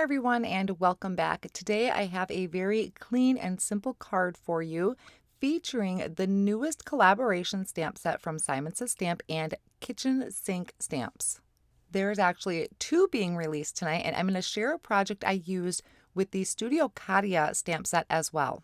Hi everyone and welcome back. Today I have a very clean and simple card for you featuring the newest collaboration stamp set from Simon Says Stamp and Kitchen Sink Stamps. There's actually two being released tonight, and I'm going to share a project I used with the Studio Katia stamp set as well.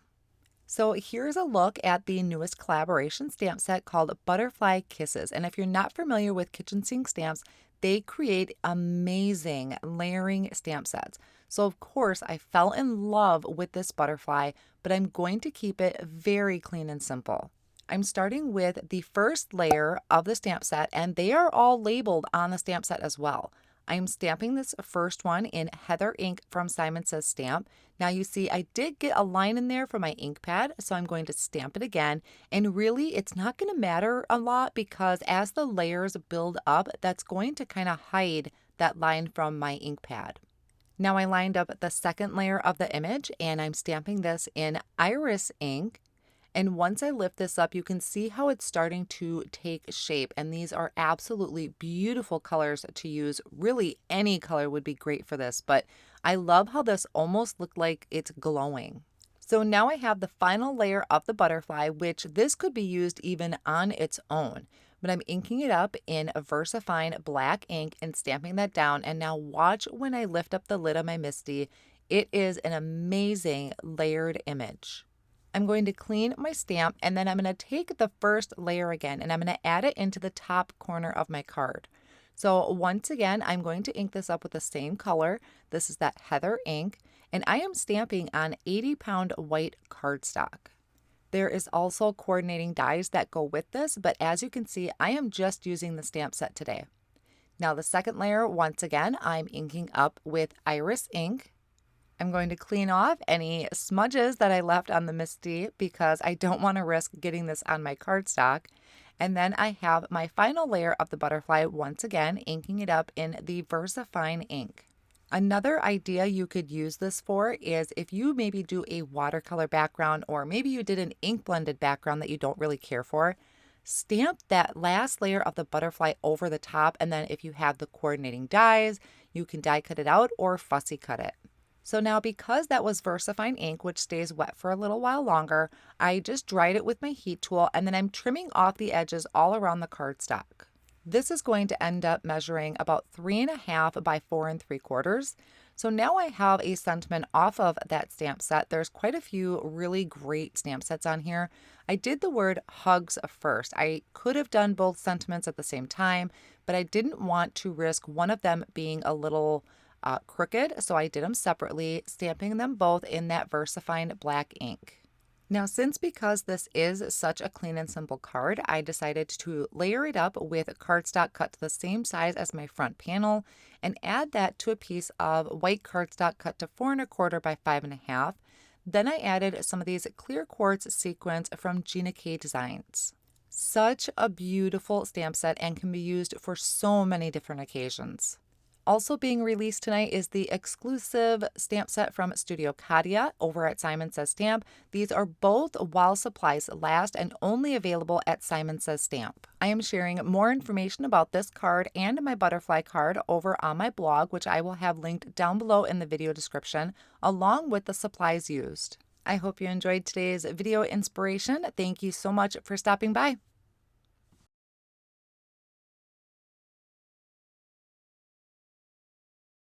So here's a look at the newest collaboration stamp set called Butterfly Kisses. And if you're not familiar with kitchen sink stamps, they create amazing layering stamp sets. So of course I fell in love with this butterfly, but I'm going to keep it very clean and simple. I'm starting with the first layer of the stamp set, and they are all labeled on the stamp set as well. I'm stamping this first one in Heather ink from Simon Says Stamp. Now you see I did get a line in there for my ink pad, so I'm going to stamp it again. And really it's not going to matter a lot because as the layers build up, that's going to kind of hide that line from my ink pad. Now I lined up the second layer of the image and I'm stamping this in Iris ink. And once I lift this up, you can see how it's starting to take shape. And these are absolutely beautiful colors to use. Really, any color would be great for this, but I love how this almost looked like it's glowing. So now I have the final layer of the butterfly, which this could be used even on its own. But I'm inking it up in a Versafine black ink and stamping that down. And now watch when I lift up the lid of my Misti. It is an amazing layered image. I'm going to clean my stamp and then I'm going to take the first layer again and I'm going to add it into the top corner of my card. So once again, I'm going to ink this up with the same color. This is that Heather ink, and I am stamping on 80-pound white cardstock. There is also coordinating dies that go with this, but as you can see, I am just using the stamp set today. Now the second layer, once again, I'm inking up with Iris ink. I'm going to clean off any smudges that I left on the Misti because I don't want to risk getting this on my cardstock. And then I have my final layer of the butterfly, once again, inking it up in the Versafine ink. Another idea you could use this for is if you maybe do a watercolor background or maybe you did an ink blended background that you don't really care for, stamp that last layer of the butterfly over the top. And then if you have the coordinating dies, you can die cut it out or fussy cut it. So now because that was Versafine ink, which stays wet for a little while longer, I just dried it with my heat tool and then I'm trimming off the edges all around the cardstock. This is going to end up measuring about 3.5 by 4 3/4. So now I have a sentiment off of that stamp set. There's quite a few really great stamp sets on here. I did the word hugs first. I could have done both sentiments at the same time, but I didn't want to risk one of them being a little crooked, so I did them separately, stamping them both in that Versafine black ink. Now, because this is such a clean and simple card, I decided to layer it up with cardstock cut to the same size as my front panel and add that to a piece of white cardstock cut to 4 1/4 by 5.5. Then I added some of these clear quartz sequins from Gina Designs. Such a beautiful stamp set and can be used for so many different occasions. Also being released tonight is the exclusive stamp set from Studio Katia over at Simon Says Stamp. These are both while supplies last and only available at Simon Says Stamp. I am sharing more information about this card and my butterfly card over on my blog, which I will have linked down below in the video description, along with the supplies used. I hope you enjoyed today's video inspiration. Thank you so much for stopping by.